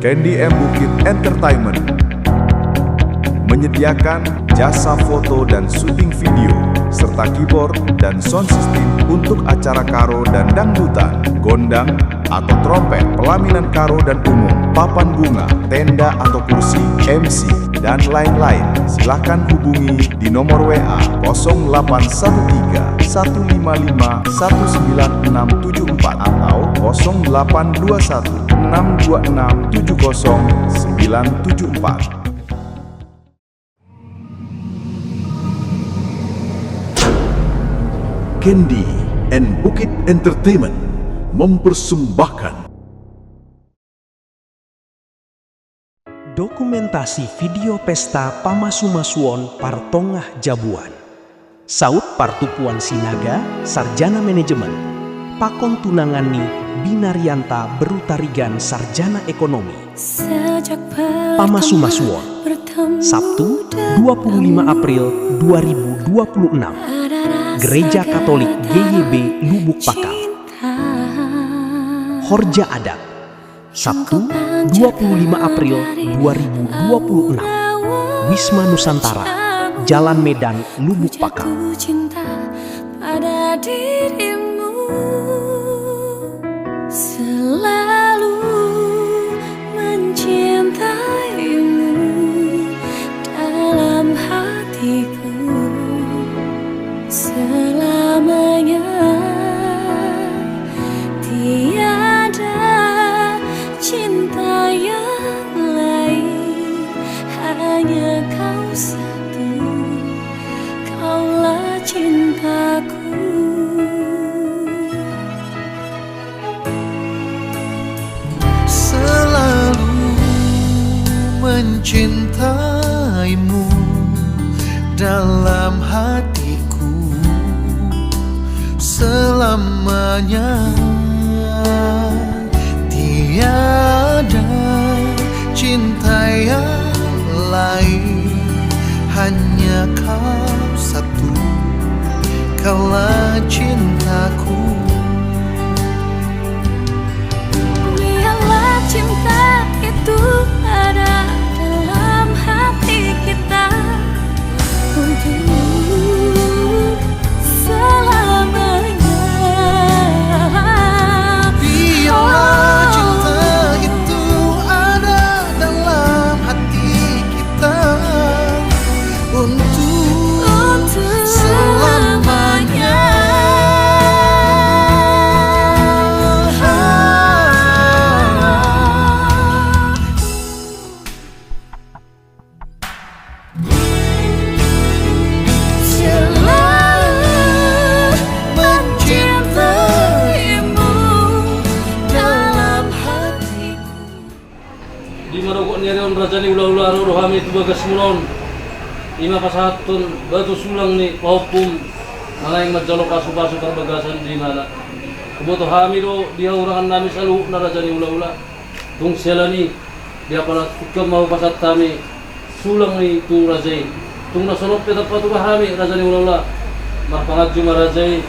Candy M Bukit Entertainment menyediakan jasa foto dan syuting video, serta keyboard dan sound system untuk acara karo dan dangdutan, gondang atau trompet, pelaminan karo dan umum, papan bunga, tenda atau kursi, MC, dan lain-lain. Silahkan hubungi di nomor WA 0813 155 19674 atau 0821 626 70974. Candy and Bukit Entertainment mempersembahkan dokumentasi video pesta Pamasumasuon Partongah Jabuan. Saut Partupuan Sinaga, Sarjana Manajemen, Pakon Tunangani Binarianta Berutarigan Sarjana Ekonomi. Pamasumasuon, Sabtu 25 April 2026. Gereja Katolik GYB Lubuk Pakam. Horja Adat, Sabtu 25 April 2026. Wisma Nusantara, Jalan Medan, Lubuk Pakam. Pada dirimu selalu mencintaimu dalam hatiku selamanya. Tiada cinta yang lain, hanya kau satu, kaulah cintaku. Selalu mencintaimu dalam hatiku selamanya. Tiada cinta yang lain, hanya kau satu, kaulah cintaku. Biarlah cinta itu ada dalam hati kita untuk selamanya. Biarlah cinta itu ada dalam hati kita untuk selamanya. Rajani ulah-ulah rohami itu bagas mulon ima pasatun batu sulang ni paupum mana yang majalo pasu-pasu terbagasan di mana kebutuh hami do dia urangan nami selalu na rajani ulah-ulah tung selani dia pala tukam mau pasat kami sulang ni tu rajai tung nasolop peta patu hami rajani ulah-ulah marpangat juma rajai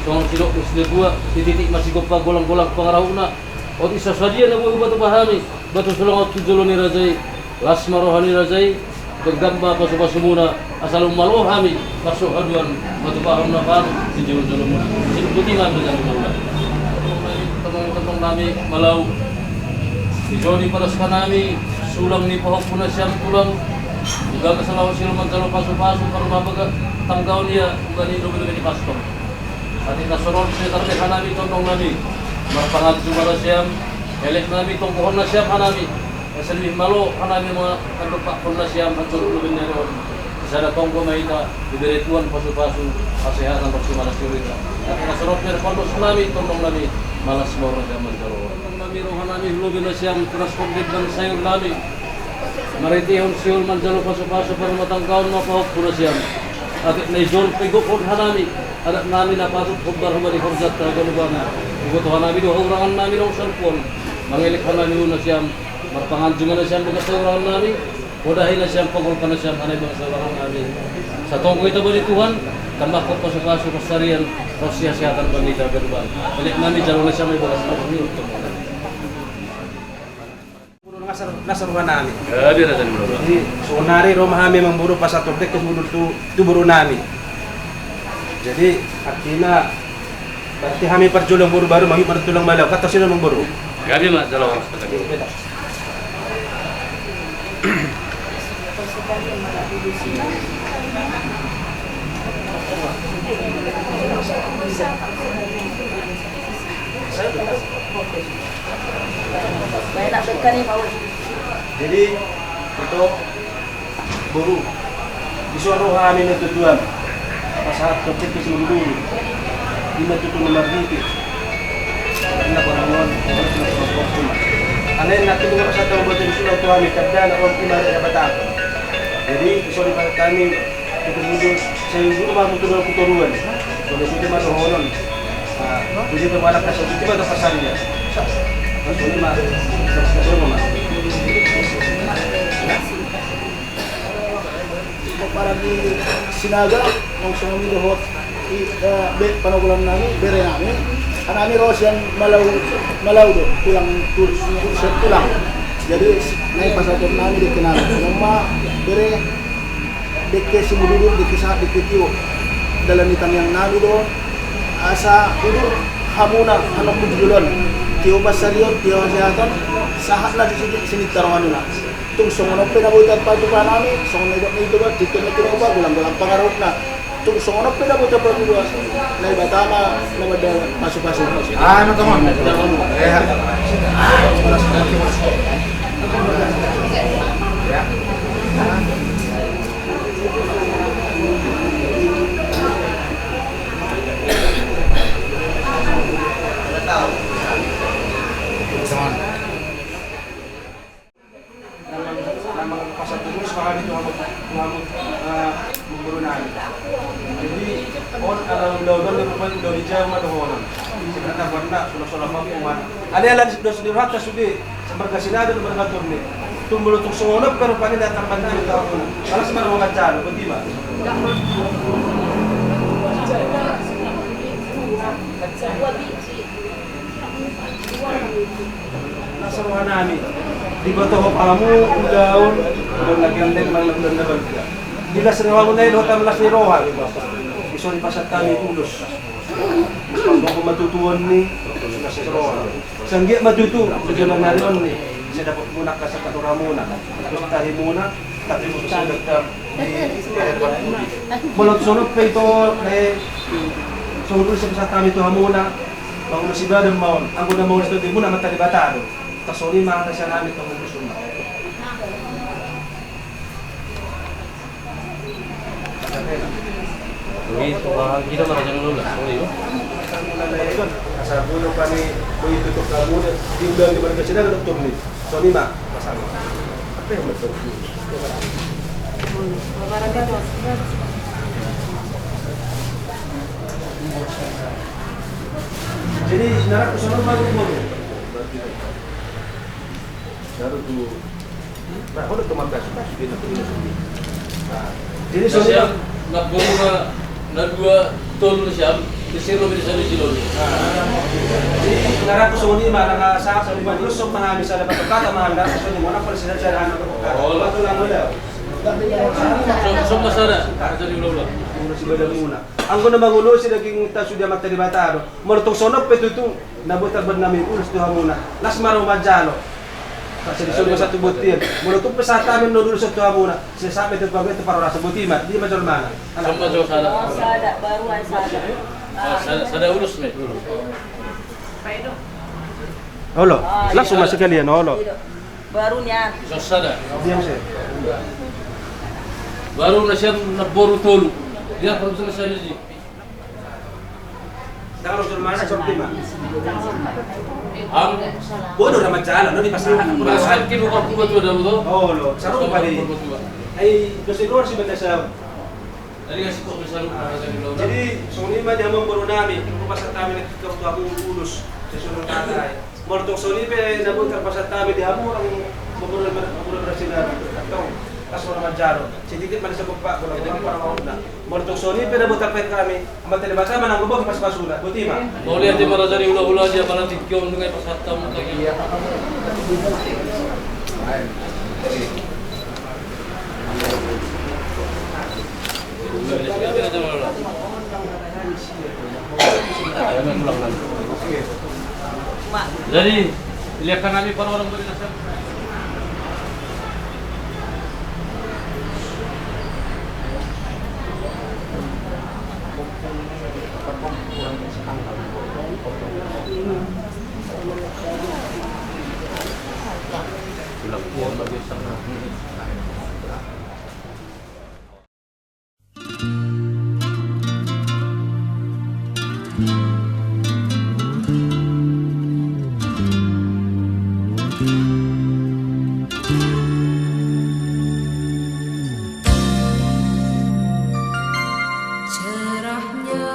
song sidok musli dua titik masih gopa golang-golang pangarahuna ot isa sadia na buat batu pahami batu sulang ot tujolo ni rajai lasma rohani rajai bergamba pasu-pasu muna asal umalo hami masuk aduan batu paham nakan di jolo-jolo muna sinuputi ngambil dari mula teman-teman kami malau di jodi pada sekanami sulang ni pohok puna siam tulang juga kesalaw siluman jalo pasu-pasu para mabaga tanggaw niya ugani dobi-dobi ni pastor ati kasorol siya tarbe hanami tondong nami marpangat jumara siam elek nami tong pohon na siam hanami Selih malo kanami mga kagpak pun na siyam at sulubin na ron. Sa datong kumaita, ibirituan pasu-pasu, kasihatan pagsimana siurita. At nasurot na repondos nami, tundong nami, malas mo rin siya magkaroon. Tundong nami, rohan nami, hulubin na siyam, transpondid ng sayur nami. Maritihon siyul man jalo pasu-pasu, para matangkaon mapahok po na siyam. At naizol pigukod hanami, adat nami na patut kubbar humani horzat na galubangan. Ibutuhan nami, dohaurangan nami ng salpon, mangilikhan nami na siyam. Marpangan juga na siyang mga saurahan namin, wadahin na siyang pagulkan na siyang anay mga saurahan namin. Sa tungkol ito ba ni Tuhan, kamakot pa sa kaso kasarian, prosesihatan panita berbal. Balik namin, jalo na siya may bagas na kami. nasa rumah namin. Dia Raja ni ulah-ulah. Jadi sonari rumah kami memburu pas satu dek kemudian tu buru nami. Jadi artinya berarti kami perjulang buru baru kami perjulang balaw kata sila memburu. Gabi mak jalan orang seperti itu. Beda. Jadi untuk buru disuruh kami na tujuan pasahat kecil ke seluruh dulu di tutup nomor dikit karena bangun aneh natin mga kasat ang buwan ng sulang tuwami kada na kung kimari na bata jadi disuruh kami kemudian saya dulu mah mutunan kuturuan sudah sudah masuk honon jadi berbalak na sa sudah ada pasalnya sudah mah sudah mah para di Sinaga nung sumami dohot panagulan namin bere namin anami Rosian malaw do tulang jadi naik pasator namin di kenal nama bere dekke simududun dekke tiyo dalanitan yang nami do asa udur hamuna hanok kujulon tiyo pasariyo tiyo kesehatan sahat na di sini taruhan na tung songonop pinabutat pa ito pa namin songon na ito ba dito na tinuba gulang pangarap na tung songonop pinabutat pa ito na iba tama na madala paso-paso Ano to mo? Namang pasatulos makami ito memburu namin. Jadi on alam daw daw di jauh madohonan. Sebenarnya warna sulah-sulah pampuman. Ada yang sudah sedirat sudi semerga sinada dan merga turni. Tumbuh tung songonop pero panin datang bantai tahun. Alas marang ngajalo bagaimana? Nasa ruha namin. Di ba ito kamu udaon doon nagandeng mga nagdandaban ka. Di las rewa mo na yun, hotam las ni Rohan. Iso ni pasat kami ulos. Mas pagbago ko matutuan ni las ni Rohan. Sanggi matutu, nagyaman na rin ni. Siya dapat muna ka sa katura muna. Tapos tahi muna, tapi mo sa dagdag di Mulot sunod pa ito, sunod sa pasat kami ito hamuna. Bago masibad ang maon. Ang guna maon ito, di muna matalibatado. Tasoni mga siya namin itong gusto mo. Begitu, kita Raja ni ulah. Sorry yo. Asal bulo kami boleh tutup kamu diundang di mana sini doktor ni. Soni mak masalah. Apa yang betul? Jadi sebenarnya kusunan baru boleh. Baru tu, nah, kalau tu makan sudah sudah tu. Jadi Saya nak bawa nak dua tol siam, disiro bisa disilo. Jadi sebenarnya kusuni mana sa lima dulu sok mahami sa dapat kata mahami dah kusuni mana kalau sudah cara anak kata. Oh, betul lah boleh. So masara, Raja ni ulah. Muna si badang muna. Ang guna mangulo si daging ta sudah matalibatado. Mortong sonop petutu nabutar bad namin ulos tuha muna. Las maro majalo. Kasi disuruh sa satu butir. Mula itong pesata amin no dulu sa tuha muna. Sinasabi ito pag ito para rasa butiman. Di majol mana. Sampai jauh sada. Sada, baruan sada. Sada urus me. Holo. Langsung masuk kalian holo. Baru niya. So sada. Diam sih. Baru na siya naboru tolu. Dia perlu selesai ni. Kalau majol mana sortima. Ang Bodoh na majalo no di pasahan. Masakit kini bukan kuat tu dah betul. Holo. Sarong pali. Ay dosi luar si benda sa. Dari kasih kau besar Raja ni ulah. Jadi suni mah dia memburu nami, pasat kami nak kita waktu aku ulus sesuatu kata. Mortong suni pe nabut pasat kami dia mu orang memburu bersinar. Tahu pas orang majaro. Sedikit mana sebab pak kalau para mau na. Mortong suni pe nabut pet kami. Amat tidak bahasa mana ngobok pas pasuna. Butima. Mau lihat di Raja ni ulah dia mana tikion dengan pasat tamu lagi. Jadi, lihatkan kami para orang berinasab. Cerahnya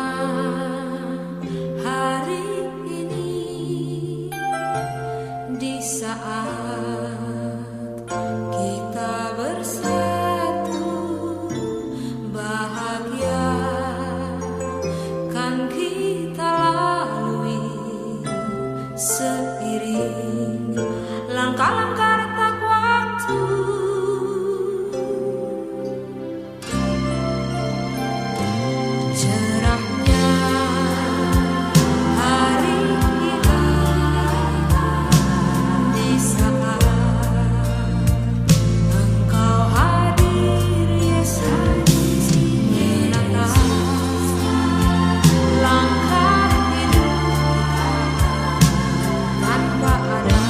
hari ini di saat kita bersatu, bahagia kan kita lalui seiring langkah-langkah retak waktu. Cerahnya hari ini di saat engkau hadir, Yesus, menatap langkah hidup tanpa ada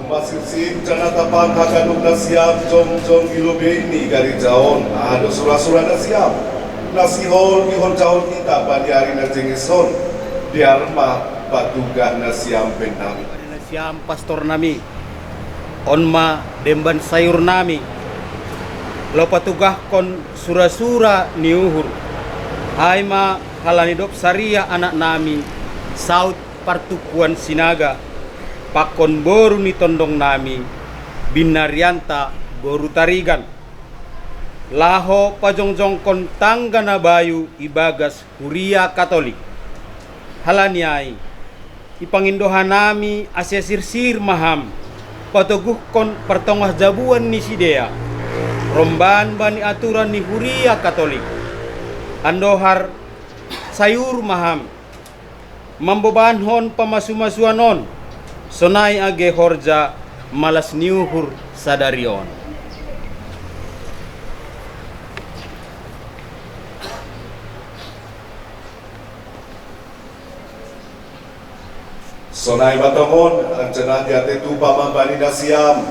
masih sim cana tapang haganug na siam jong ilobeni gari jaon ado sura-sura na siam nasihol ihon jaon kita banyari na jengison diarma batugah na siam benami na siam pastor nami onma demban sayur nami lo patugah kon sura-sura niuhur hai ma halanidop saria anak nami saut partukuan sinaga pakon boru ni tondong nami binarianta boru tarigan laho pajongjong kon tangga na bayu ibagas huria katolik halaniai ipangindohan nami asya sirsir maham patuguh kon pertongah jabuan ni sidea romban bani aturan ni huria katolik andohar sayur maham mambobanhon pamasumasuanon sonai age horja malas niuhur sadarion. Sonai matongon ang cenah diate tu pamambani nasiam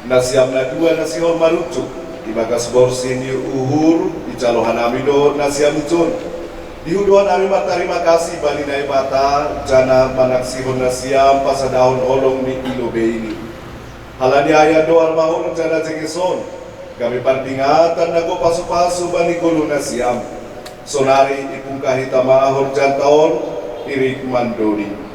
na dua nasihon marucuk ibagas borsin ni uhur icalohan amido nasiam icun dihuduan ami terima kasih bani nai bata jana manaksihon nasiam pasadaun olong ni ilobe ini halani ayah doar mahun jana jengison kami pandingatan nago pasu-pasu bani gulu nasiam sonari ipungkahi tamahor jantaon irik mandoni.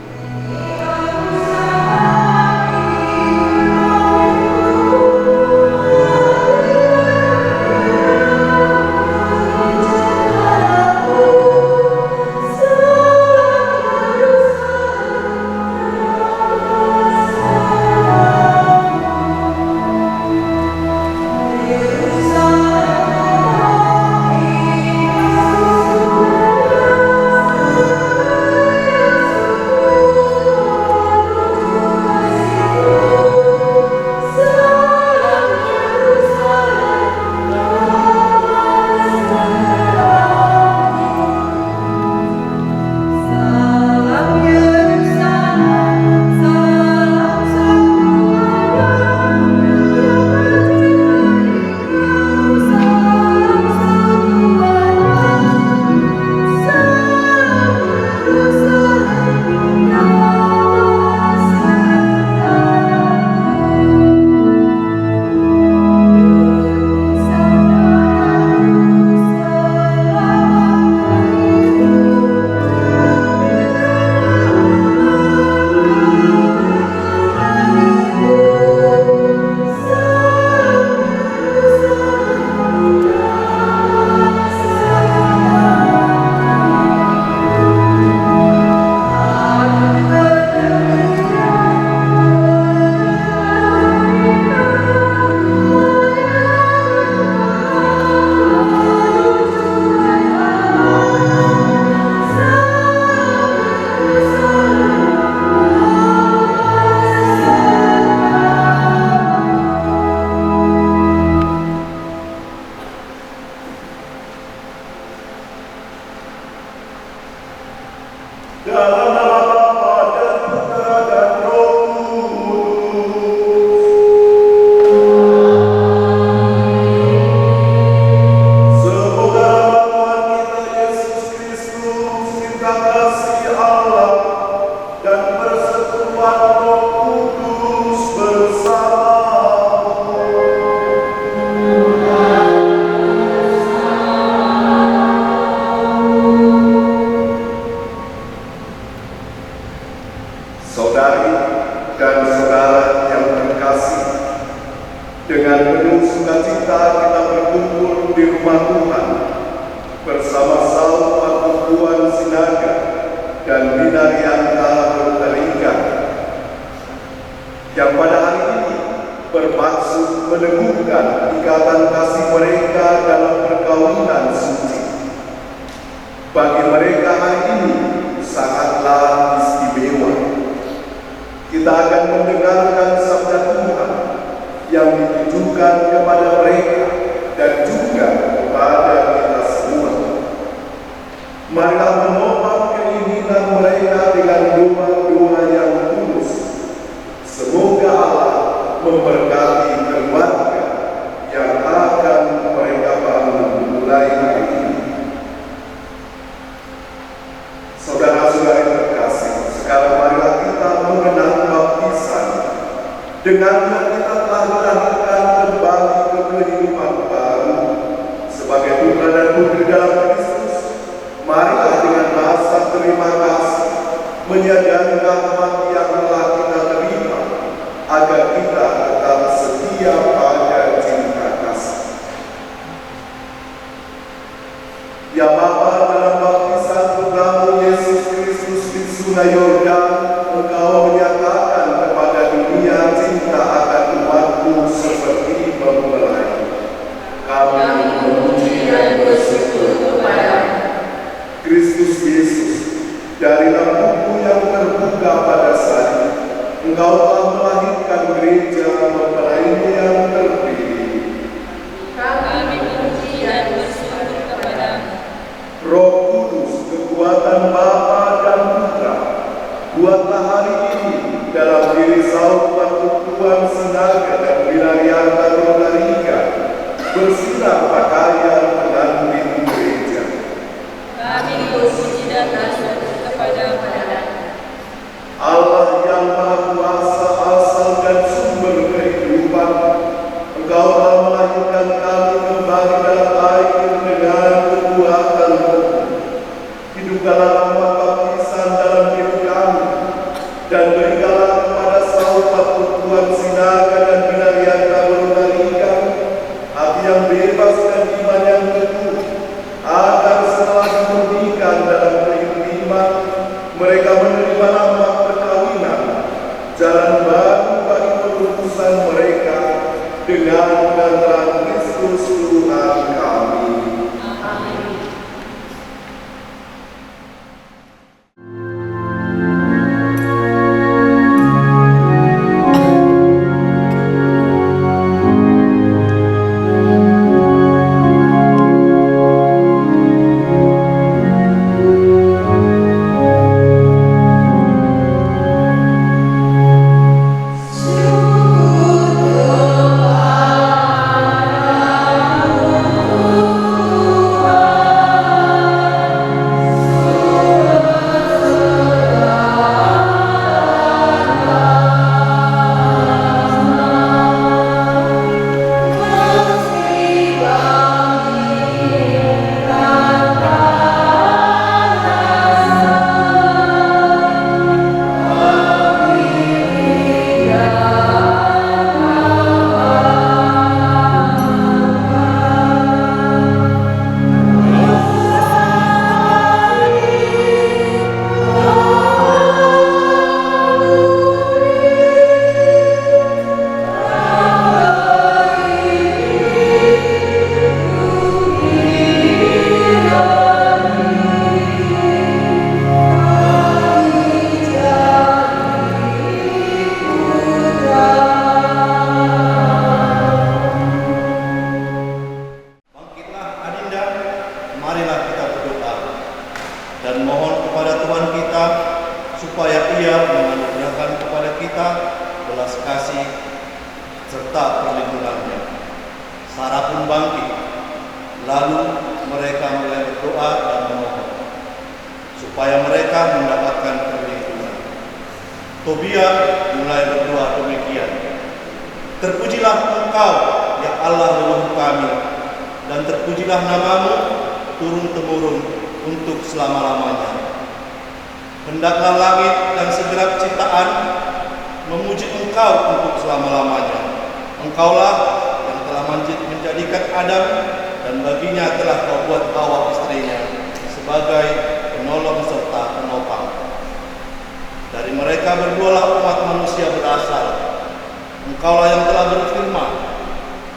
Saudari dan saudara yang terkasih, dengan penuh sukacita kita berkumpul di rumah Tuhan bersama saud perkumpulan sinaga dan binarianta berteringat yang pada hari ini bermaksud meneguhkan ikatan kasih mereka dalam perkawinan suci. Bagi mereka hari ini sangatlah istimewa. Kita akan mendengarkan sabda Tuhan yang ditujukan kepada mereka dan juga kepada kita semua. Marilah menopang keinginan mereka dengan doa-doa yang tulus. Semoga Dengannya kita telah dilahirkan kembali ke kehidupan baru sebagai putra dan putri dalam Kristus. Marilah dengan rasa terima kasih menyadari rahmat yang telah kita terima, agar kita tetap setia pada cinta kasih. Ya Bapa, dalam baptisan putramu Yesus Kristus di Sungai Yordan, Engkau menyatakan kepada dunia cinta akan umatmu seperti membelai. Kami memuji dan bersyukur kepada-Mu. Kristus Yesus, dari lambungmu yang terbuka pada salib, Engkau telah melahirkan gereja mempelaimu yang terpilih. Kami memuji dan bersyukur kepada-Mu. Roh Kudus, kekuatan Bapa dan Putra, buatlah hari ini dalam diri saud persekutuan Sinaga dan Wilarian Tarularika bersinar pakaian pengantin gereja. Kami memuji dan bersyukur kepada-Mu. Allah yang Maha Kuasa, asal dan sumber kehidupan, Engkau telah melahirkan kami kembali dalam air dengan kekuatan-Mu. Hidupkanlah rahmat baptisan dalam hidup kami, dan berikanlah kepada saud persekutuan Sinaga dan Wilarian Tarularika hati yang bebas dan iman yang teguh, agar setelah dimurnikan dalam kehidupan iman, mereka menerima nama perkawinan, jalan baru bagi perutusan mereka dengan gantaran Kristus Tuhan kami. Tobia mulai berdoa demikian. Terpujilah Engkau, ya Allah leluhur kami, dan terpujilah namamu turun-temurun untuk selama-lamanya. Hendaklah langit dan segenap ciptaan memuji Engkau untuk selama-lamanya. Engkaulah yang telah menjadikan Adam, dan baginya telah Kau buat Hawa istrinya sebagai penolong serta penopang. Dari mereka berdualah umat manusia berasal. Engkaulah yang telah berfirman,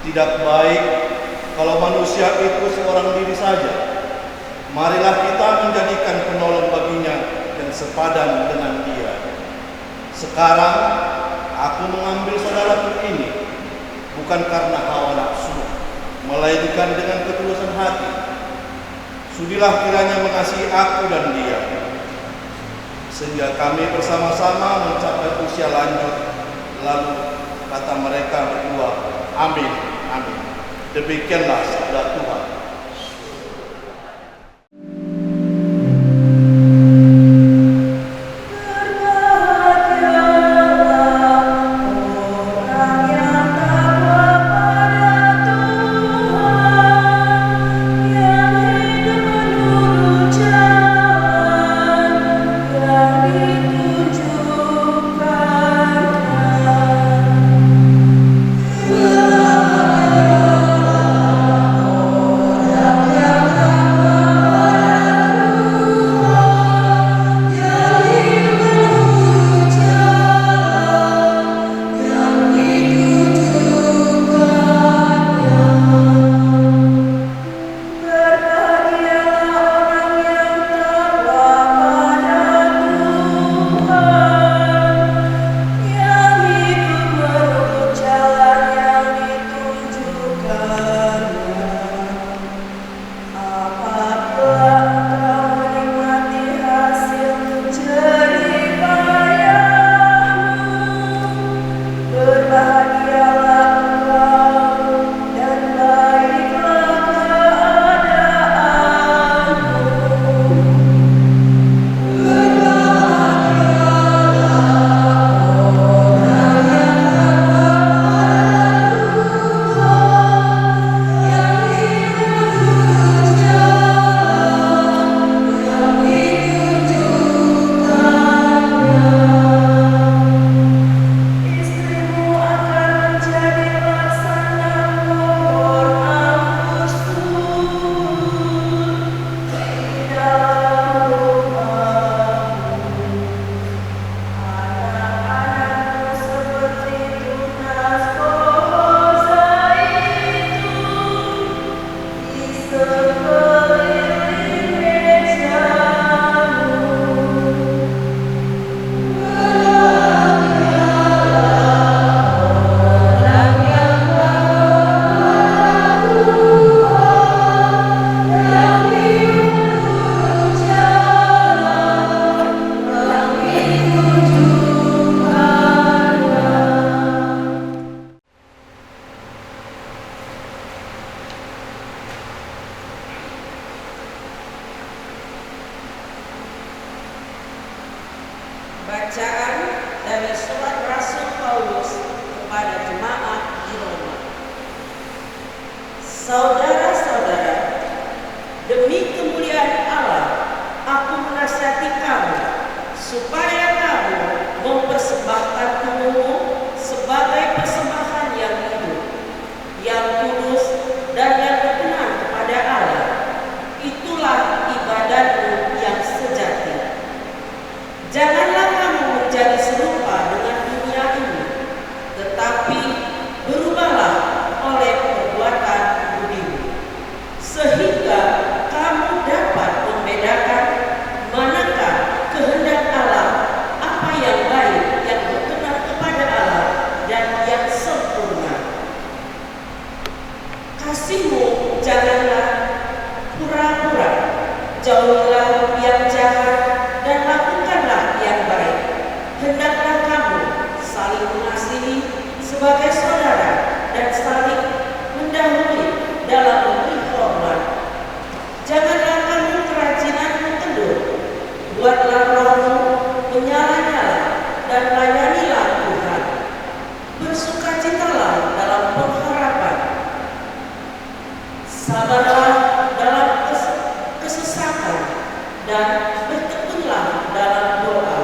tidak baik kalau manusia itu seorang diri saja. Marilah kita menjadikan penolong baginya yang sepadan dengan dia. Sekarang aku mengambil saudaraku ini bukan karena hawa nafsu, melainkan dengan ketulusan hati. Sudilah kiranya mengasihi aku dan dia, sehingga kami bersama-sama mencapai usia lanjut. Lalu kata mereka berdua, amin, amin. Demikianlah sabda Tuhan. Berbahagialah Bacaan dari surat Rasul Paulus kepada jemaat di Roma. Saudara-saudara, demi kemuliaan Allah, aku menasihati kamu supaya kamu mempersembahkan tubuhmu sebagai persembahan yang hidup, yang kudus dan yang berkenan kepada Allah. Itulah ibadatmu yang sejati. Janganlah kamu menjadi serupa dengan dunia ini, tetapi berubahlah oleh perbuatan budimu, sehingga kamu dapat membedakan manakah kehendak Allah, apa yang baik, yang berkenan kepada Allah, dan yang sempurna. Kasihmu janganlah pura-pura, jauhilah yang jahat dan lakukanlah yang baik. Hendaklah kamu saling mengasihi sebagai saudara dan saling mendahului dalam memberi hormat. Janganlah kamu kerajinan mengeluh, buatlah rohmu menyala-nyala dan layanilah Tuhan. Bersukacitalah dalam pengharapan, sabarlah dalam kesesakan, dan bertekunlah dalam doa.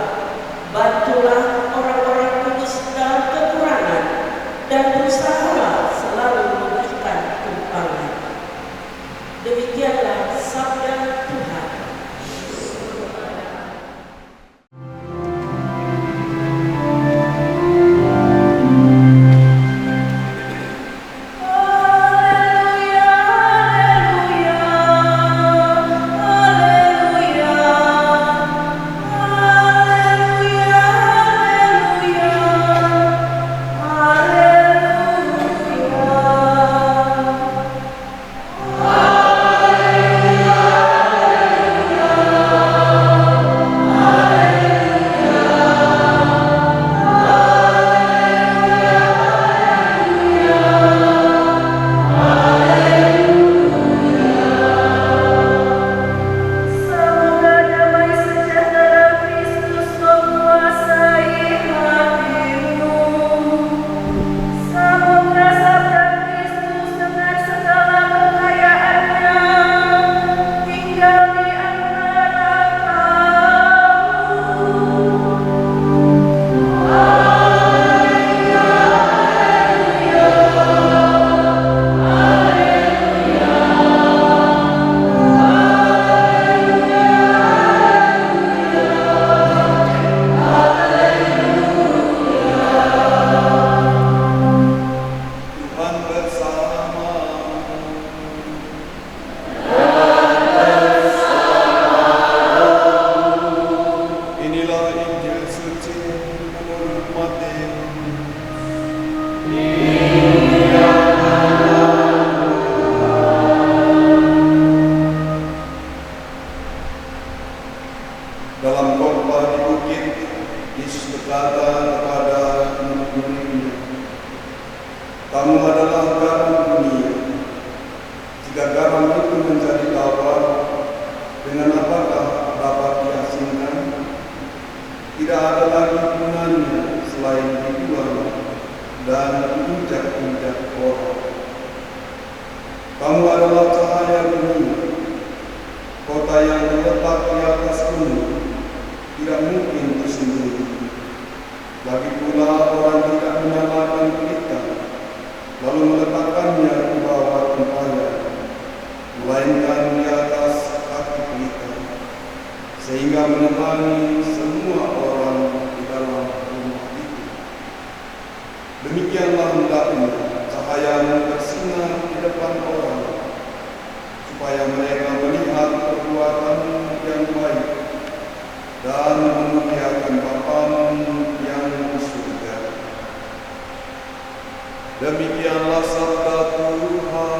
Bantulah orang-orang kudus dalam kekurangan, dan berusahalah selalu memberikan tumpangan. Demikianlah sabda Tuhan. Dalam khotbah di bukit, Yesus berkata kepada murid-muridnya, "Kamu adalah garam dunia. Jika garam itu menjadi tawar, dengan apakah dapat diasinkan? Tidak ada lagi gunanya selain dibuang dan diinjak-injak orang. Kamu adalah cahaya dunia. Kota yang terletak di atas gunung tidak mungkin tersembunyi. Lagi pula orang tidak menyalakan pelita lalu meletakkannya di bawah tempayan, melainkan di atas kaki pelita, sehingga menerangi semua orang di dalam rumah itu. Demikianlah hendaknya cahayamu bersinar di depan orang, supaya mereka melihat perbuatanmu yang baik dan memuliakan Bapamu yang di surga." Demikianlah sabda Tuhan.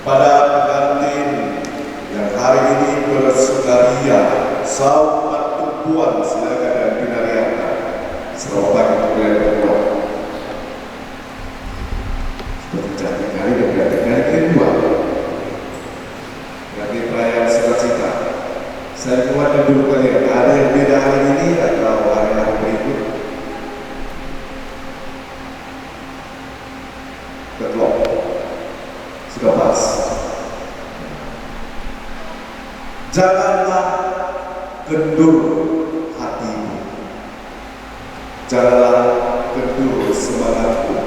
Pada pengantin yang hari ini bersukaria, sahabat perempuan silakan dan binariakan. Selamat pagi kepada perempuan. kendur hatimu. Janganlah kendur semangatmu.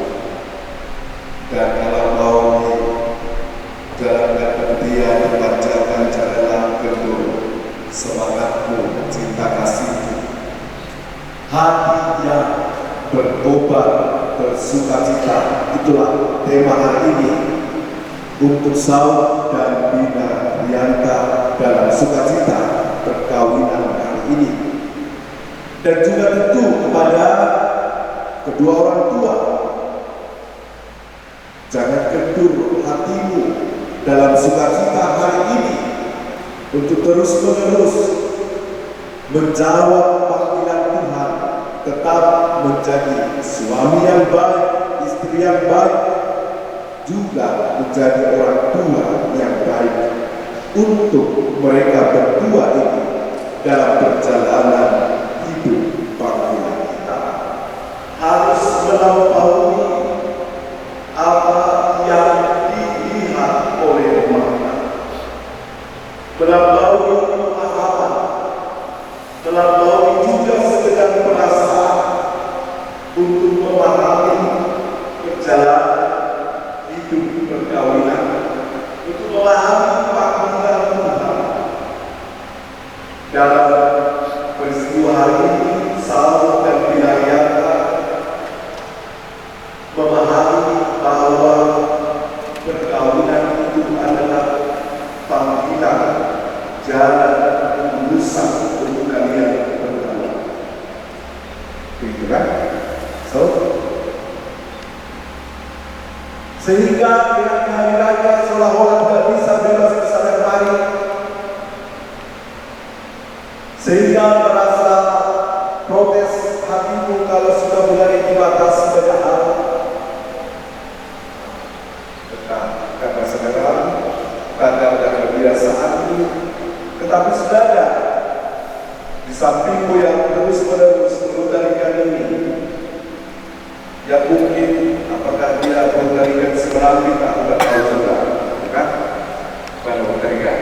Dan kalau mau jalankan pendiam dipancarkan, janganlah kendur semangatmu, cinta kasihmu. Hati yang bertobat, bersukacita, itulah tema hari ini untuk Saud dan Bina Rianta dalam sukacita perkawinan hari ini. Dan juga tentu kepada kedua orang tua, jangan kendur hatimu dalam sukacita hari ini untuk terus-menerus menjawab panggilan Tuhan, tetap menjadi suami yang baik, istri yang baik, juga menjadi orang tua yang baik untuk mereka berdua ini dalam perjalanan hidup panggilan kita. Harus melampaui apa yang dilihat oleh mata, melampaui pemahaman, melampaui juga sekedar perasaan untuk memahami perjalanan hidup perkawinan, untuk memahami panggilan Tuhan. Dalam peristiwa hari ini, Saud dan Bina Rianta memahami bahwa perkawinan itu adalah panggilan, jalan urusan untuk kalian berdua. Begitu kan? Sehingga dengan kehadirannya seolah-olah tidak bisa bebas kesana kemari, sehingga merasa protes hatimu kalau sudah mulai dibatasi banyak hal. Karena sekarang karena kebiasaan ini, tetapi sudah ada di sampingmu yang terus-menerus melestarikan ini, yang mungkin apakah dia melestarikan seberang kita tidak tahu juga, kan? Kalau melestarikan,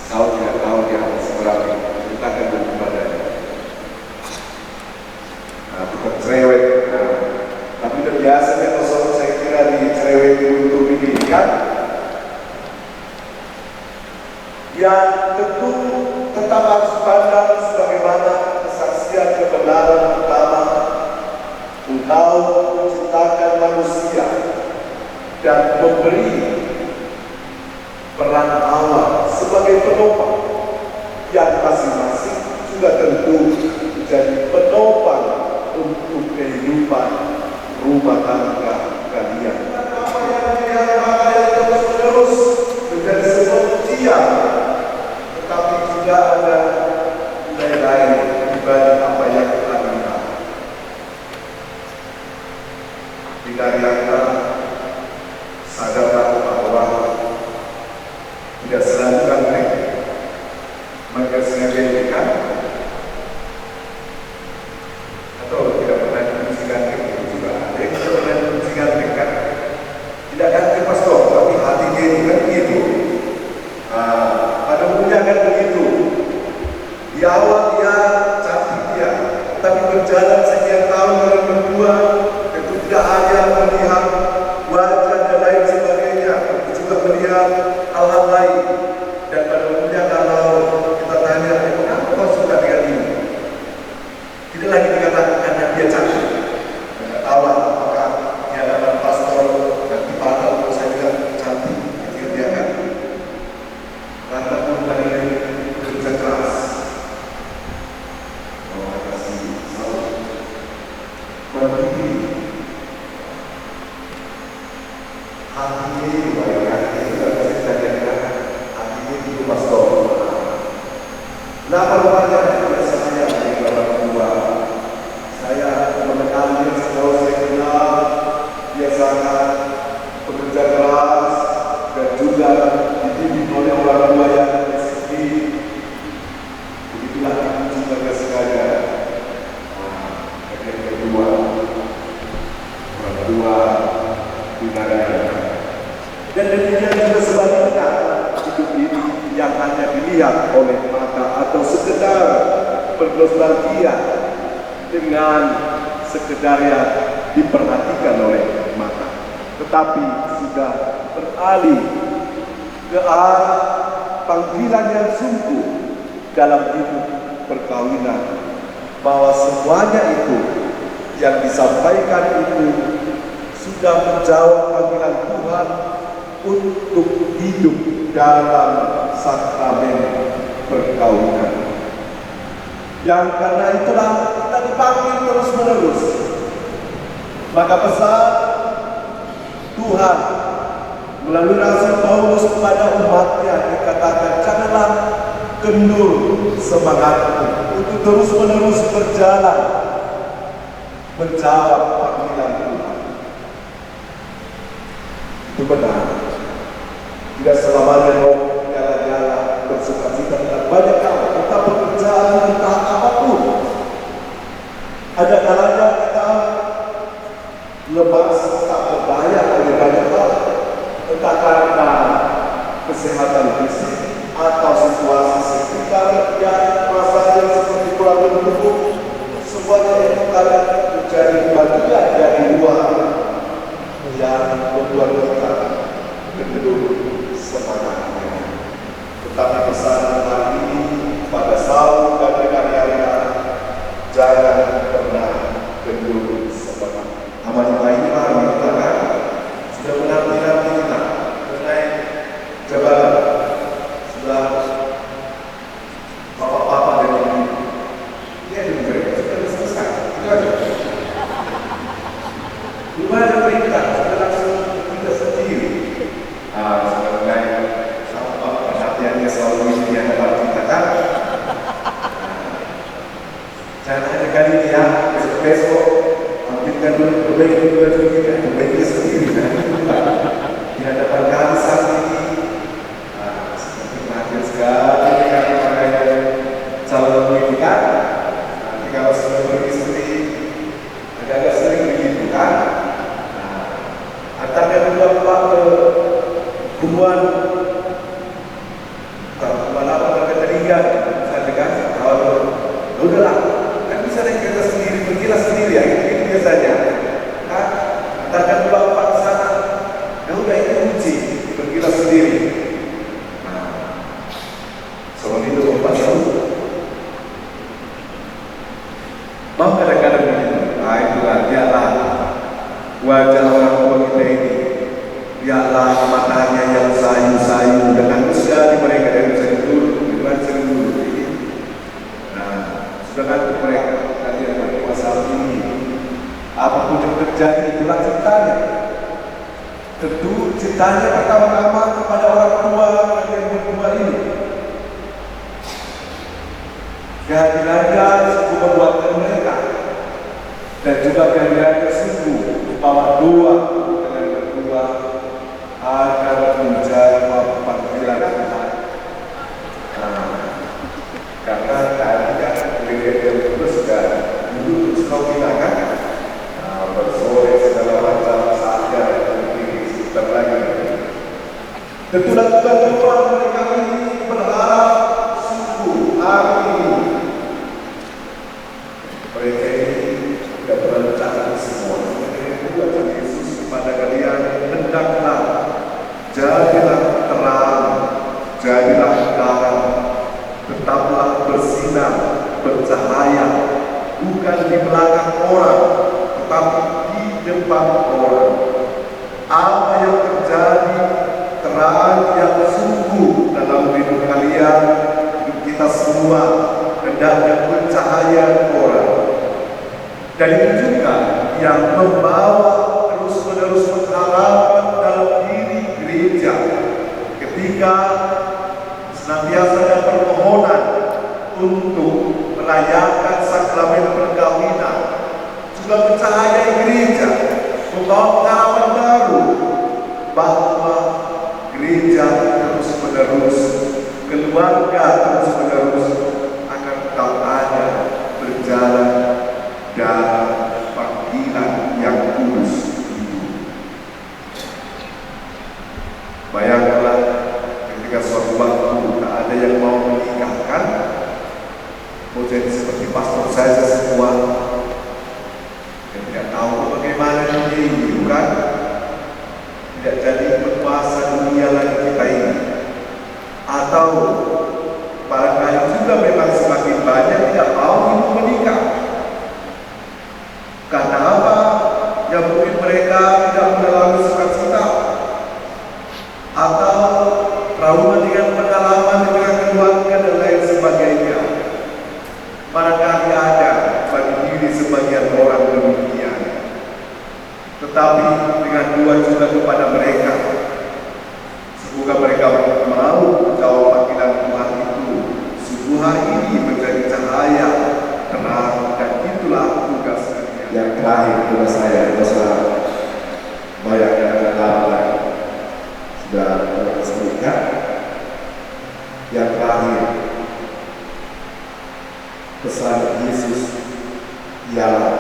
Saud tidak tahu dia seberang kita akan kepadanya. Bukan cerewet, tapi biasanya kalau saya kira di cerewet untuk ini kan, yang tentu tetap harus pandang sebagaimana kesaksian kebenaran pertama. Engkau menciptakan manusia dan memberi peran Allah sebagai penopang, yang masing-masing juga tentu menjadi penopang untuk kehidupan rumah tangga kalian. Apa yang terus-menerus menjadi sebuah ujian, tetapi juga ada nilai-nilai di balik apa yang kita lihat. Bina Rianta sadarlah bahwa tidak selalu ganteng, maka sengaja kan, atau tidak pernah dikunci ganteng juga. Ada yang tidak pernah dikunci ganteng kan, tidak ganteng pastor, tapi hati dia ini kan begitu. Pada umumnya kan begitu. Di awal dia cantik dia, tapi berjalan sekian tahun dalam berdua, itu tidak hanya melihat wajah dan lain sebagainya, juga melihat hal-hal lain. Dan pada umumnya kalau kita tanya, kenapa kau suka dengan ini? Tidak lagi dikatakan karena dia cantik. Awal apakah dia adalah pastor dan di panel saya bilang cantik, itu dia kan. Karena pun dari kerja keras. Terima kasih Saud. Berdiri hati ini bayangkan itu adalah cerita hati ini itu pastor. Kenapa rupanya tidak saya dari orang tua? Saya mengenalnya sejauh saya kenal, dia sangat bekerja keras dan juga dididik oleh orang tua yang disiplin. Begitulah juga sengaja. Yang kedua, orang tua Bina Rianta. Dan demikian juga sebaliknya hidup ini yang hanya dilihat oleh mata atau sekedar bernostalgia dengan sekedar yang diperhatikan oleh mata, tetapi sudah beralih ke arah panggilan yang sungguh dalam hidup perkawinan, bahwa semuanya itu yang disampaikan itu sudah menjawab panggilan Tuhan untuk hidup dalam sakramen perkawinan. Yang karena itulah kita dipanggil terus-menerus. Maka pesan Tuhan melalui Rasul Paulus kepada umatnya dikatakan, janganlah kendur semangatmu untuk terus-menerus berjalan menjawab panggilan Tuhan. Itu benar. Tidak selamanya roh nyala-nyala bersukacita tentang banyak hal, tentang pekerjaan, tentang apapun. Ada kalanya kita lemas, tak berdaya oleh banyak hal, entah karena kesehatan fisik atau situasi sekitar yang rasanya seperti kurang mendukung. Semuanya itu kadang menjadi bagian dari luar yang membuat kita kendur semangatnya. Tetapi pesan hari ini pada Saul dan rekan-rekannya, jangan pernah kendur semangat. Amanah ini mari kita kan sudah menanti-nanti kita mengenai jabatan, sudah bapak-bapak dan ibu. Ini ada mereka sudah selesai. Itu aja. Gimana mereka sudah langsung kita sendiri. Sebagai sama perhatiannya selalu ini di hadapan kita kan. Jangan hanya kali ini ya, besok ambilkan dulu perbaiki sendiri kan. Di hadapan kami saat ini seperti perhatian sekali kami pakai calon pendidikan. Nanti kalau sudah pergi sendiri agak-agak sering begitu kan. Antarkan dua ke hubungan apa mereka terikat saya dengar kalau udahlah kan bisa naik kereta sendiri, pergilah sendiri ya, itu biasanya kan. Antarkan dua empat ke sana, ya udah itu uji, pergilah sendiri. Soal itu empat tahun mau kadang-kadang begitu. Itulah dialah wajah orang tua kita ini, dialah matanya yang sayu-sayu dengan usia mereka dari sering dulu ini. Nah, sudah ngantuk mereka tadi ada masalah ini. Apapun yang terjadi itulah ceritanya. Tentu ceritanya pertama-tama kepada orang tua yang berdua ini. Kehadirannya sungguh membuatkan mereka, dan juga kehadirannya sungguh membawa doa dengan berdua agar menjawab panggilan Tuhan. Karena tadi kan gereja terus kan dulu kau bilang kan bersore segala macam saja ini sebentar lagi. Tentu lakukan doa mereka ini berharap sungguh hari ini mereka ini tidak berencana semua. Mereka Tuhan Yesus kepada kalian, hendaklah jadilah terang, jadilah terang, tetaplah bersinar, bercahaya, bukan di belakang orang, tetapi di depan orang. Apa yang terjadi, terang yang sungguh dalam hidup kalian, hidup kita semua, hendaknya bercahaya orang. Dan itu juga yang membawa terus-menerus pengharapan dalam diri gereja ketika senantiasa ada permohonan untuk merayakan sakramen perkawinan, juga mencahayai gereja, membawa pengharapan baru bahwa gereja terus-menerus, keluarga terus-menerus akan tetap ada berjalan dalam panggilan yang kudus itu. Bayangkanlah ketika suatu waktu tak ada yang mau menikahkan, saja semua yang tidak tahu bagaimana dunia ini, bukan? Tidak jadi penguasa dunia lagi kita ini. Atau barangkali juga memang semakin banyak tidak mau hidup menikah. Karena apa? Yang mungkin mereka tidak mengalami sukacita atau trauma dengan pengalaman dengan keluarga dan lain sebagainya. Barangkali ada bagi diri sebagian orang demikian. Tetapi dengan dua juga kepada mereka, semoga mereka mau menjawab panggilan Tuhan itu. Sungguh hari ini menjadi cahaya terang, dan itulah tugas kalian. Yang terakhir tugas saya, dosa banyak yang lama sudah menikah. Yang terakhir, pesan Yesus ialah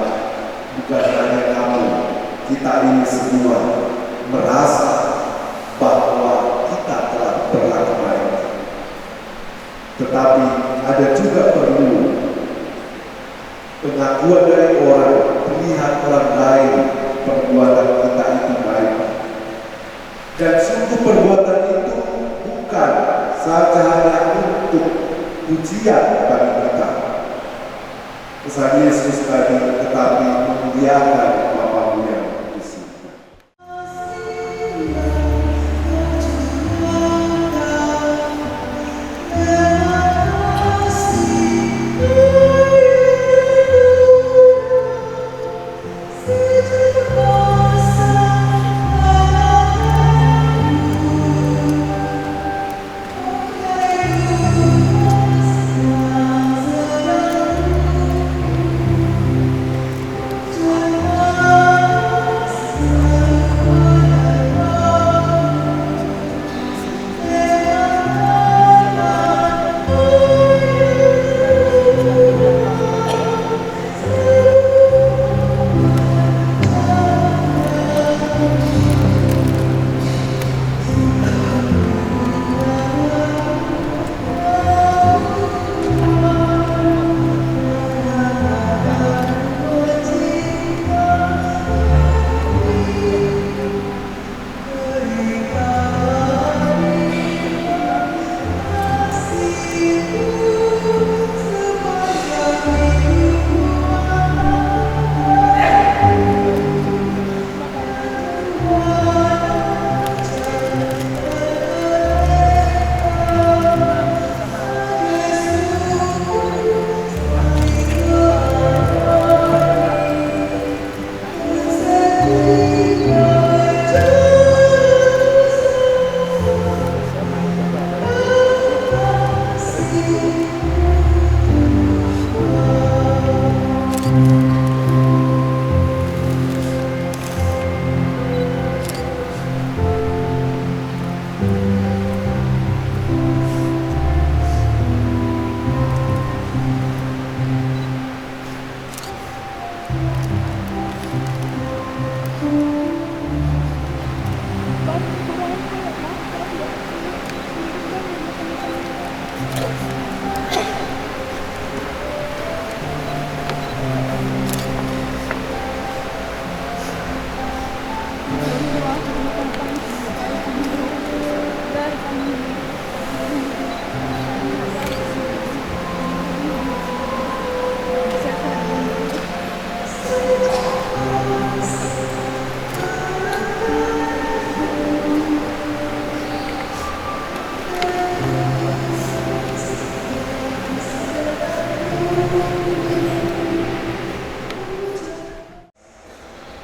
bukan hanya kamu, kita ini semua merasa bahwa kita telah berlaku baik, tetapi ada juga perlu pengakuan dari orang, melihat orang lain perbuatan kita itu baik, dan sungguh perbuatan itu bukan saja hanya untuk pujian bagi kita. Pesan Yesus tadi, tetapi memuliakan Bapamu yang di surga.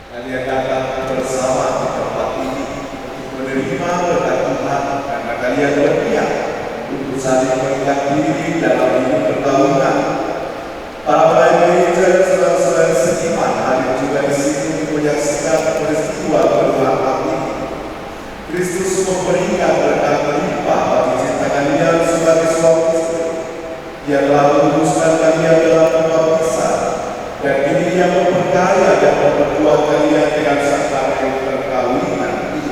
Kalian datang bersama di tempat ini untuk menerima berkat Tuhan, karena kalian berniat untuk saling mengingat diri dalam hidup pergaulan. Para pelayan gereja dan saudara-saudara seiman hadir juga di sini untuk menyaksikan peristiwa berulang ini. Kristus memberikan berkat melimpah bagi cinta kalian sebagai suami istri. Dia telah meluruskan kalian dalam pembaptisan, dan ini yang memperkaya dan memperkuat kalian dengan sakramenten perkawinan ini.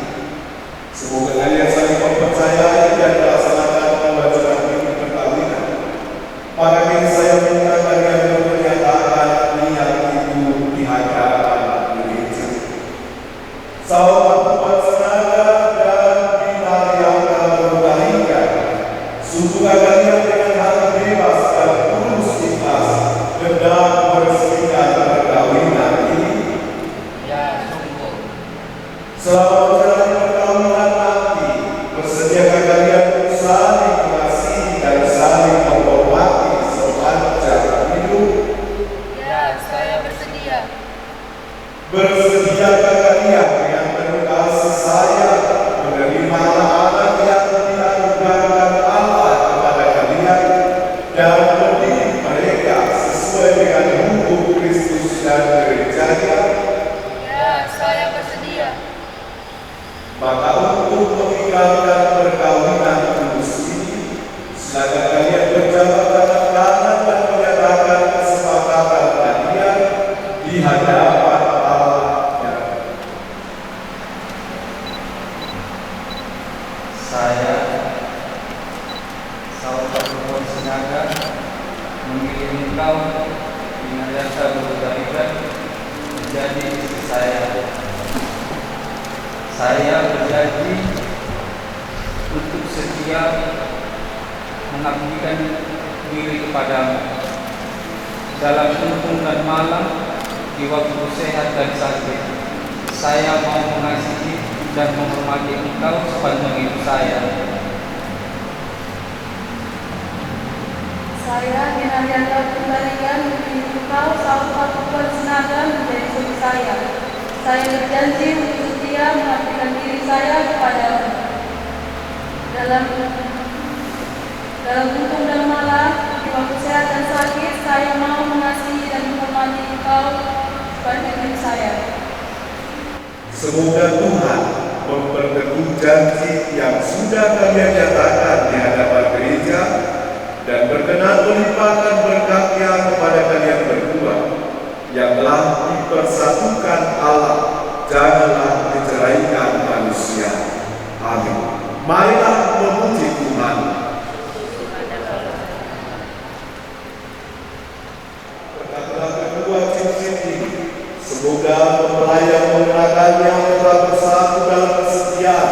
Semoga kalian saling mempercayai dan melaksanakan kewajiban ini perkawinan. Maka kini saya minta kalian berniat dengan hukum Kristus dan gerejanya? Ya, saya bersedia. Maka untuk meninggalkan perkawinan kudus ini, silakan kalian berjabat tangan kanan dan menyatakan kesepakatan kalian di hadapan Allah. Saya, Saul Pakuwon Sinaga, mengirim engkau, Dinayasa Burudarigan, menjadi istri saya. Saya berjanji untuk setia mengabdikan diri kepadamu dalam untung dan malam, di waktu sehat dan sakit. Saya mau mengasihi dan menghormati engkau sepanjang hidup saya. Saya, Dinayasa Burudarigan, mengirim engkau, Saul Pakuwon Sinaga, menjadi suami saya. Saya berjanji untuk setia mengabdikan diri saya kepadamu dalam untung dan malam, di waktu sehat dan sakit. Saya mau mengasihi dan menghormati engkau sepanjang hidup saya. Semoga Tuhan memperteguh janji yang sudah kalian nyatakan di hadapan gereja dan berkenan melimpahkan berkat-Nya kepada kalian berdua yang telah dipersatukan Allah, janganlah diceraikan manusia. Amin. Marilah memuji Tuhan. Berkatlah kedua cincin ini, semoga mempelai yang mengenakannya telah bersatu dalam kesetiaan,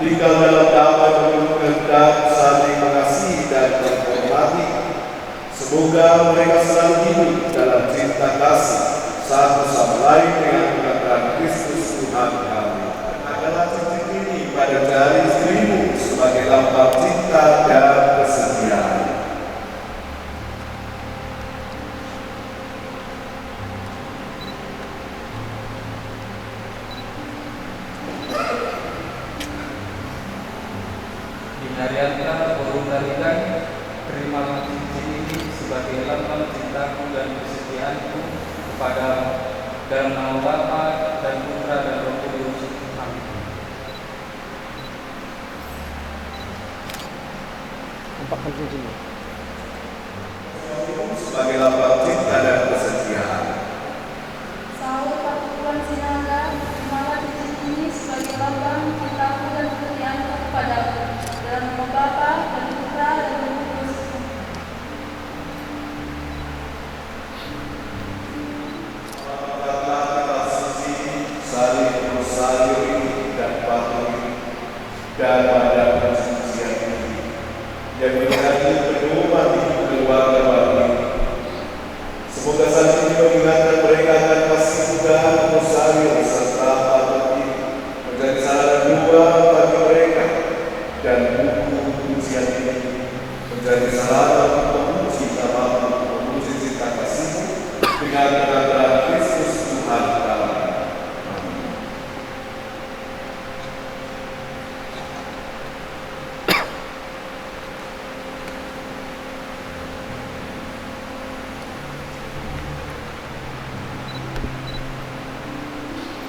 tinggal dalam damai menurut kehendak, saling mengasihi dan menghormati. Semoga mereka selalu hidup dalam cinta kasih satu sama lain dengan mengatakan Kristus Tuhan kami. Adalah cincin ini pada jari istrimu sebagai lambang cinta dan kesetiaan. Dinayasa Burudarigan, terimalah cincin ini sebagai lambang cintaku dan kesetiaanku kepada dalam nama Bapa dan Putra dan Roh Kudus. Amin. Nampakkan cincinnya. Sebagai lambang cinta dan kesetiaan. Saul Pakuwon Sinaga, terimalah cincin ini sebagai lambang cintaku dan kesetiaanku kepadamu dalam nama Bapa dan Putra dan Roh Kudus. Saling bersayuri dan patuhi dan pada persucian ini yang menjadi pedoman hidup keluarga baru ini. Semoga saat ini mengingatkan mereka akan kasih mudah bersayur serta patuhi menjadi salah dua bagi mereka, dan buku ujian ini menjadi salah untuk memuji namamu, memuji cinta kasihmu dengan pengantaran Kristus Tuhan kami.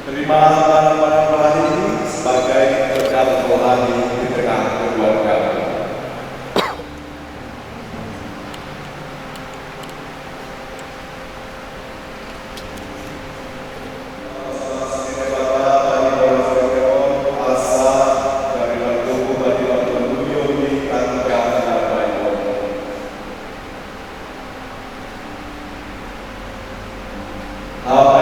Terimalah para ini sebagai bekal rohani di tengah keluarga. Anak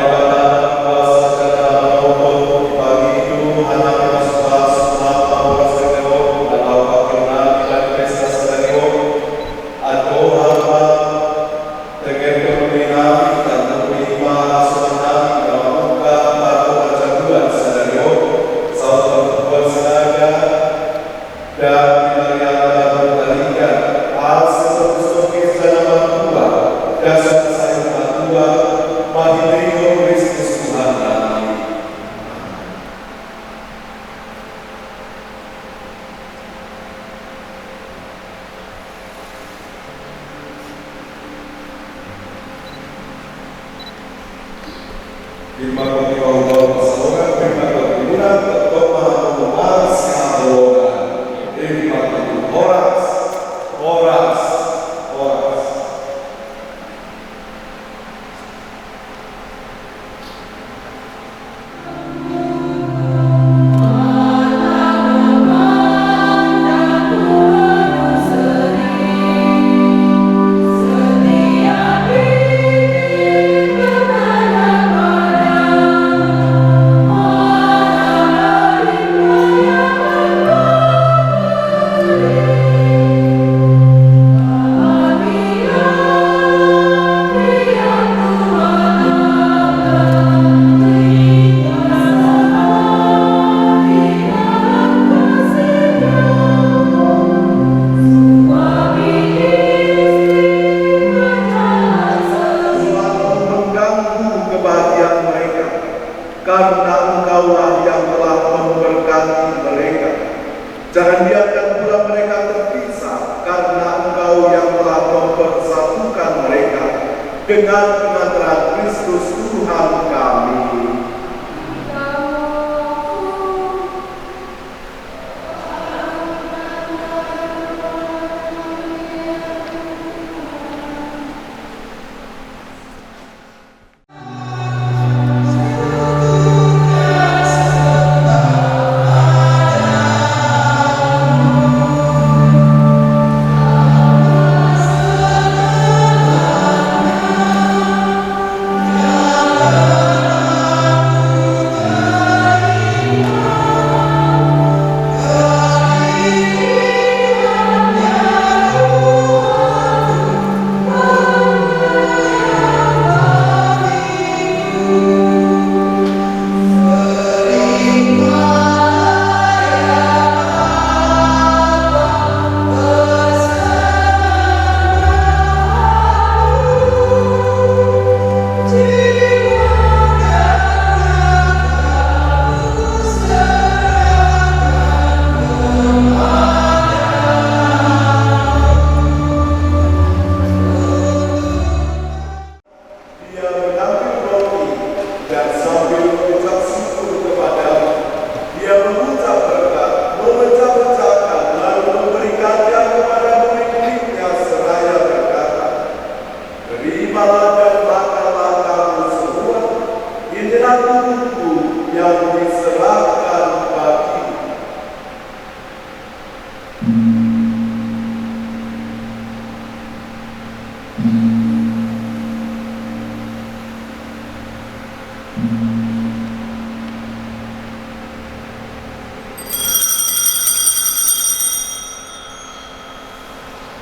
Firman Allah seorang firman berguna untuk mengemas keadonan. Firman itu Horas. Karena Engkaulah yang telah memberkati mereka. Jangan biarkan pula mereka terpisah, karena Engkau yang telah mempersatukan mereka dengan pengantaran Kristus Tuhan kami.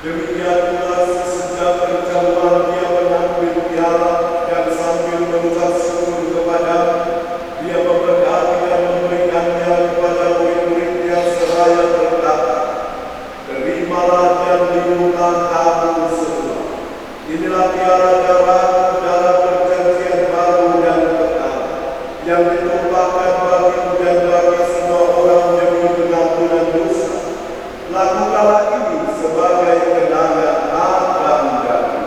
Demikian pula sesudah perjamuan dia mengambil piala dan sambil mengucap syukur kepada dia memberkati dan memberikannya kepada murid-muridnya seraya berkata, terimalah dan minumlah kamu semua. Inilah piala darahku dalam perjanjian baru dan kekal yang ditumpahkan bagimu dan bagi semua orang demi pengampunan dosa. Lakukanlah ini sebagai kenangan akan datang.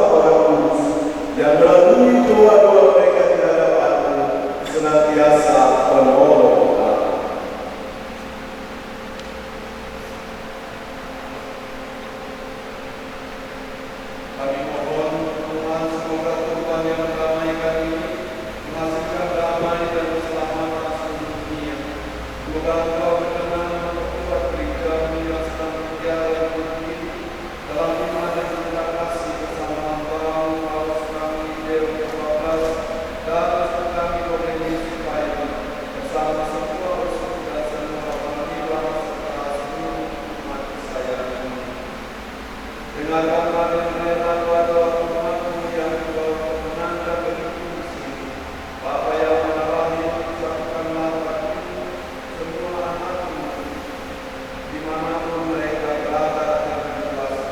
orang-orang kudus yang melalui doa-doa mereka di hadapan-Mu senantiasa menolong kami. Kami mohon Tuhan, semoga Tuhan yang mendamaikan ini menghasilkan damai dan keselamatan seluruh dunia. Semoga Engkau berkenan memperkuat gereja-Mu yang sedang berjalan ini dalam iman dan cinta kasih bersama hamba-Mu Paulus kami Dewa ke-12 dan restu kami Cornelius Sipayan bersama semua unsur dan semua pengadilan serta seluruh umat kesayangan ini. Dengarkanlah dan rela doa-doa umat-Mu yang Engkau menangkan begitu sini. Bapa yang menarahi, satukanlah hati semua anak-Mu dimanapun mereka berada dan berkuasa.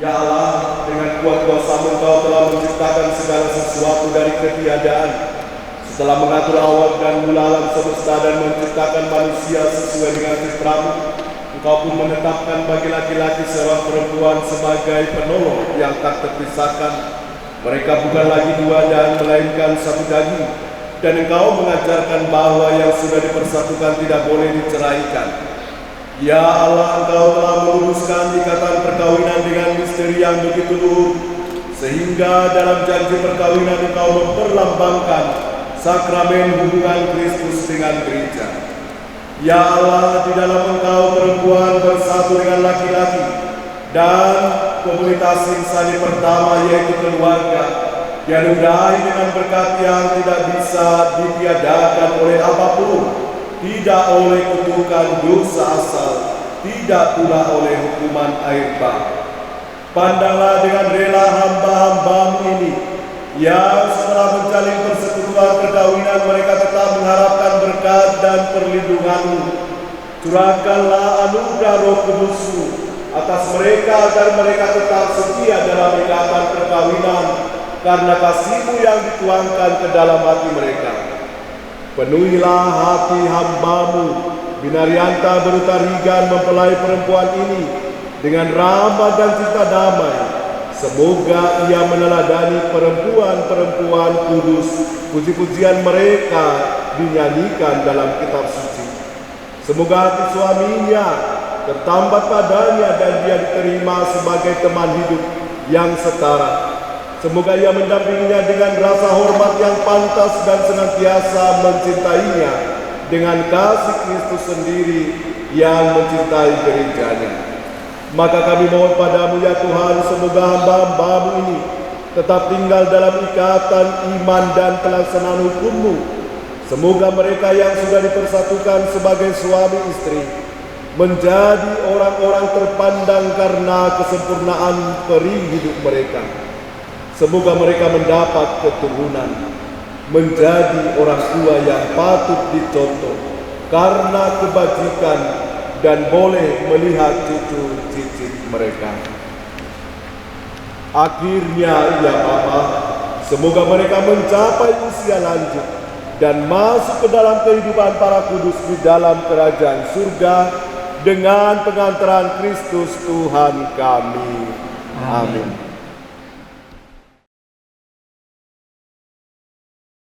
Ya Allah, dengan kuat kuasa-Mu Engkau telah menciptakan segala sesuatu dari ketiadaan. Setelah mengatur awal dan mula alam semesta dan menciptakan manusia sesuai dengan fitrah-Mu, Engkau pun menetapkan bagi laki-laki seorang perempuan sebagai penolong yang tak terpisahkan. Mereka bukan lagi dua dan melainkan satu daging. Dan Engkau mengajarkan bahwa yang sudah dipersatukan tidak boleh diceraikan. Ya Allah, Engkau telah meluruskan ikatan perkawinan dengan misteri yang begitu luhur, sehingga dalam janji perkawinan Engkau memperlambangkan sakramen hubungan Kristus dengan gereja. Ya Allah, di dalam Engkau perempuan bersatu dengan laki-laki dan komunitas insani pertama yaitu keluarga, dianugerahi dengan berkat yang tidak bisa ditiadakan oleh apapun, tidak oleh kutukan dosa asal, tidak pula oleh hukuman air bah. Pandanglah dengan rela hamba-hamba-Mu ini yang setelah menjalin persekutuan perkawinan mereka tetap mengharapkan berkat dan perlindungan-Mu. Curahkanlah anugerah Roh Kudus-Mu atas mereka agar mereka tetap setia dalam ikatan perkawinan karena kasih-Mu yang dituangkan ke dalam hati mereka. Penuhilah hati hamba-Mu Binarianta Berutarigan mempelai perempuan ini dengan rahmat dan cinta damai. Semoga ia meneladani perempuan-perempuan kudus, puji-pujian mereka dinyanyikan dalam kitab suci. Semoga hati suaminya tertambat padanya dan dia diterima sebagai teman hidup yang setara. Semoga ia mendampinginya dengan rasa hormat yang pantas dan senantiasa mencintainya dengan kasih Kristus sendiri yang mencintai gerejanya. Maka kami mohon padamu ya Tuhan, semoga hamba-hamba-Mu ini tetap tinggal dalam ikatan iman dan pelaksanaan hukum-Mu. Semoga mereka yang sudah dipersatukan sebagai suami istri menjadi orang-orang terpandang karena kesempurnaan peri hidup mereka. Semoga mereka mendapat keturunan, menjadi orang tua yang patut dicontoh karena kebajikan dan boleh melihat cucu-cicit mereka. Akhirnya ya Bapa, semoga mereka mencapai usia lanjut dan masuk ke dalam kehidupan para kudus di dalam kerajaan surga dengan pengantaran Kristus Tuhan kami. Amin.